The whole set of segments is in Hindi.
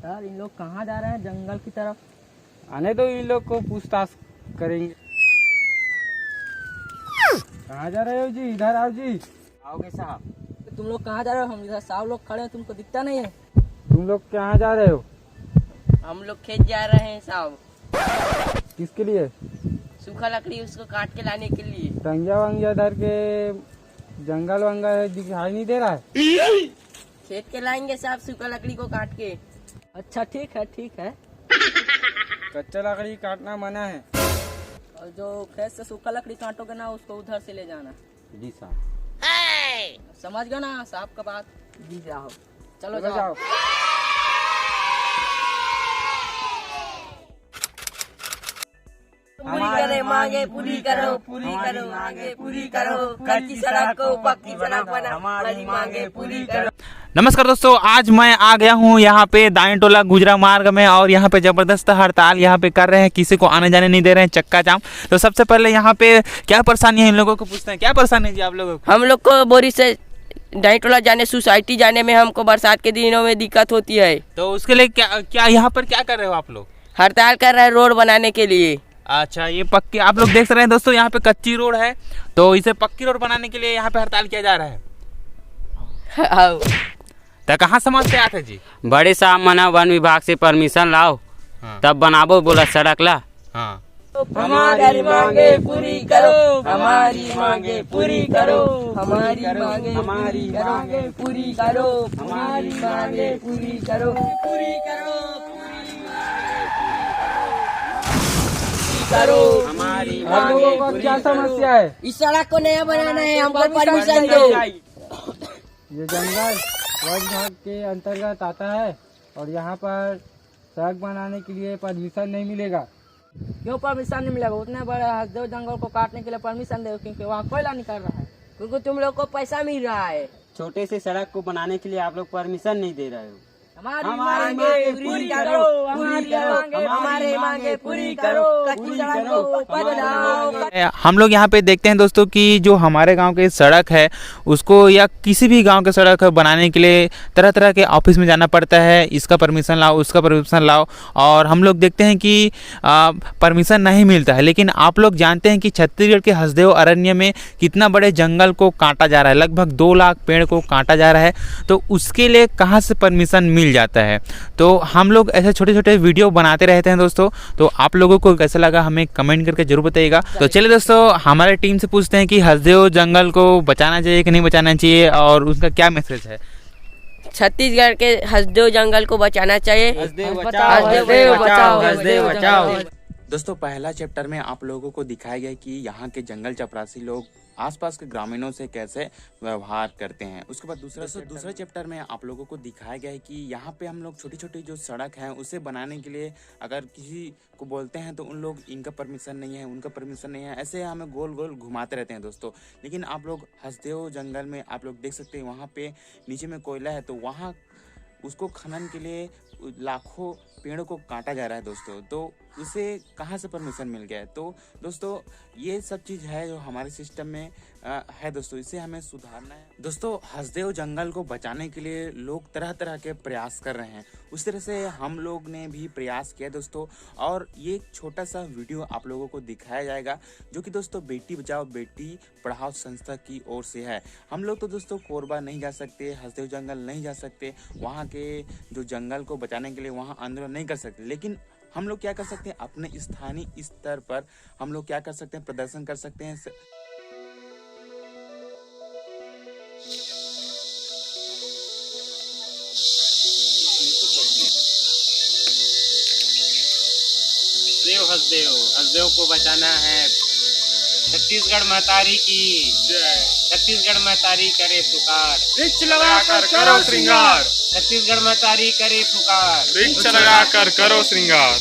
सर इन लोग कहाँ जा रहे हैं? जंगल की तरफ। आने तो इन लोग को पूछताछ करेंगे। कहाँ जा रहे हो जी? इधर आओ जी। आओगे साहब? तुम लोग कहाँ जा रहे हो? हम इधर साहब लोग खड़े हैं, तुमको दिखता नहीं है? तुम लोग कहाँ जा रहे हो? हम लोग खेत जा रहे हैं साहब। किसके लिए? सूखा लकड़ी उसको काट के लाने के लिए। टंगिया वंगिया धर के जंगल वंगल दिखाई नहीं दे रहा है? खेत के लाएंगे साहब, सूखा लकड़ी को काट के। अच्छा ठीक है ठीक है। कच्चा लकड़ी काटना मना है। और जो खेत से सूखा लकड़ी काटोगे ना उसको उधर से ले जाना। जी साहब। समझ गए ना साहब का बात? जी जाओ। चलो चलो जाओ। जाओ। पूरी करे मांगे पूरी करो, पूरी करो मांगे पूरी करो, कच्ची सड़क को पक्की सड़क बना, हमारी मांगे पूरी करो। नमस्कार दोस्तों, आज मैं आ गया हूँ यहाँ पे दाएं टोला गुजरा मार्ग में और यहाँ पे जबरदस्त हड़ताल यहाँ पे कर रहे हैं, किसी को आने जाने नहीं दे रहे हैं, चक्का जाम। तो सबसे पहले यहाँ पे क्या परेशानी है इन लोगों को पूछते हैं। क्या परेशानी है जी आप लोगों को? हम लोग को बोरी से दाएं टोला जाने, सोसाइटी जाने में हमको बरसात के दिनों में दिक्कत होती है। तो उसके लिए क्या क्या यहाँ पर क्या कर रहे हो आप लोग? हड़ताल कर रहे हैं रोड बनाने के लिए। अच्छा, ये पक्की आप लोग देख रहे हैं दोस्तों, यहाँ पे कच्ची रोड है, तो इसे पक्की रोड बनाने के लिए यहाँ पे हड़ताल किया जा रहा है। तो कहाँ समझ से आते जी? बड़े साहब मना वन विभाग से परमिशन लाओ, हाँ। तब बनाबो बोला सड़क ला। हाँ। हमारी मांगे पूरी करो, हमारी मांगे पूरी करो, हमारी मांगे पूरी करो, हमारी मांगे पूरी करो, पूरी करो, करो। हमारी आप लोगों का क्या समस्या है? इस सड़क को नया बनाना है, हमको परमिशन दो। ये जंगल वन विभाग के अंतर्गत आता है और यहाँ पर सड़क बनाने के लिए परमिशन नहीं मिलेगा। क्यों परमिशन नहीं मिलेगा? उतने बड़े हसदेव जंगल को काटने के लिए परमिशन दे, क्योंकि वहाँ कोयला निकल रहा है। क्योंकि तुम लोग को पैसा मिल रहा है। छोटे से सड़क को बनाने के लिए आप लोग परमिशन नहीं दे रहे हो। हमारी मांगे पूरी करो, हमारे मांगे पूरी करो, कच्ची सड़क को बनाओ। हम लोग यहाँ पे देखते हैं दोस्तों कि जो हमारे गांव की सड़क है उसको या किसी भी गांव की सड़क बनाने के लिए तरह तरह के ऑफिस में जाना पड़ता है, इसका परमिशन लाओ उसका परमिशन लाओ, और हम लोग देखते हैं कि परमिशन नहीं मिलता है। लेकिन आप लोग जानते हैं कि छत्तीसगढ़ के हसदेव अरण्य में कितना बड़े जंगल को काटा जा रहा है, लगभग 2 लाख पेड़ को काटा जा रहा है, तो उसके लिए कहाँ से परमिशन मिल जाता है। तो हम लोग ऐसे छोटे छोटे वीडियो बनाते रहते हैं दोस्तों, तो आप लोगों को कैसा लगा हमें कमेंट करके जरूर बताइएगा। तो चलिए दोस्तों, हमारे टीम से पूछते हैं कि हसदेव जंगल को बचाना चाहिए कि नहीं बचाना चाहिए और उसका क्या मैसेज है। छत्तीसगढ़ के हसदेव जंगल को बचाना चाहिए। हसदेव बचाओ। दोस्तों, पहला चैप्टर में आप लोगों को दिखाया गया कि यहाँ के जंगल चपरासी लोग आसपास के ग्रामीणों से कैसे व्यवहार करते हैं। उसके बाद दूसरा चैप्टर में आप लोगों को दिखाया गया है कि यहाँ पे हम लोग छोटी छोटी जो सड़क है उसे बनाने के लिए अगर किसी को बोलते हैं तो उन लोग इनका परमिशन नहीं है, उनका परमिशन नहीं है, ऐसे हमें गोल गोल घुमाते रहते हैं दोस्तों। लेकिन आप लोग हसदेव जंगल में आप लोग देख सकते हैं, वहाँ पे नीचे में कोयला है, तो वहाँ उसको खनन के लिए लाखों पेड़ों को काटा जा रहा है दोस्तों। तो उसे कहाँ से परमिशन मिल गया है? तो दोस्तों ये सब चीज़ है जो हमारे सिस्टम में है दोस्तों, इसे हमें सुधारना है। दोस्तों, हसदेव जंगल को बचाने के लिए लोग तरह तरह के प्रयास कर रहे हैं, उस तरह से हम लोग ने भी प्रयास किया दोस्तों। और ये छोटा सा वीडियो आप लोगों को दिखाया जाएगा जो कि दोस्तों बेटी बचाओ बेटी पढ़ाओ संस्था की ओर से है। हम लोग तो दोस्तों कोरबा नहीं जा सकते, हसदेव जंगल नहीं जा सकते, वहाँ के जो जंगल को बचाने के लिए वहाँ आंदोलन नहीं कर सकते, लेकिन हम लोग क्या कर सकते हैं, अपने स्थानीय स्तर पर हम लोग क्या कर सकते हैं, प्रदर्शन कर सकते हैं। हसदेव को बचाना है। छत्तीसगढ़ महतारी की जय। छत्तीसगढ़ महतारी करे पुकार, वृक्ष लगाकर करो श्रृंगार। छत्तीसगढ़ महतारी करे पुकार, वृक्ष लगाकर करो श्रृंगार।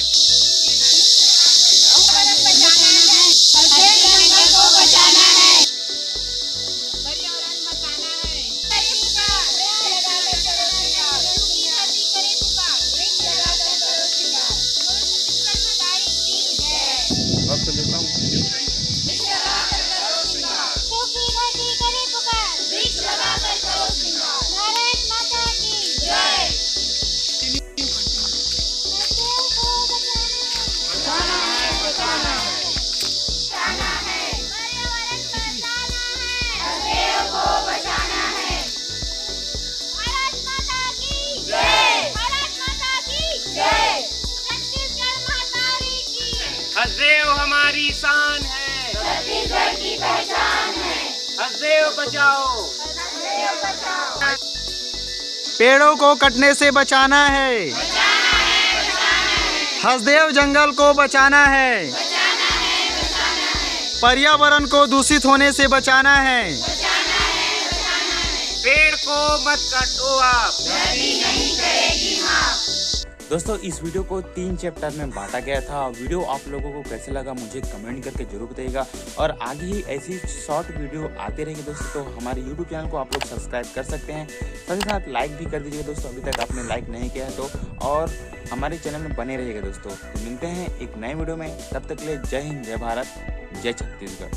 हसदेव हमारी शान है, छत्तीसगढ़ की पहचान है। हसदेव बचाओ, पेड़ों को कटने से बचाना है, हसदेव जंगल को बचाना है, पर्यावरण को दूषित होने से बचाना है, पेड़ को मत काटो आप, दोस्तों इस वीडियो को 3 चैप्टर में बांटा गया था। वीडियो आप लोगों को कैसे लगा मुझे कमेंट करके जरूर बताइएगा और आगे ही ऐसी शॉर्ट वीडियो आते रहेंगे दोस्तों। तो हमारे यूट्यूब चैनल को आप लोग सब्सक्राइब कर सकते हैं, साथ ही साथ लाइक भी कर दीजिएगा दोस्तों, अभी तक आपने लाइक नहीं किया है तो, और हमारे चैनल में बने रहिएगा दोस्तों। तो मिलते हैं एक नए वीडियो में, तब तक के लिए जय हिंद, जय भारत, जय छत्तीसगढ़।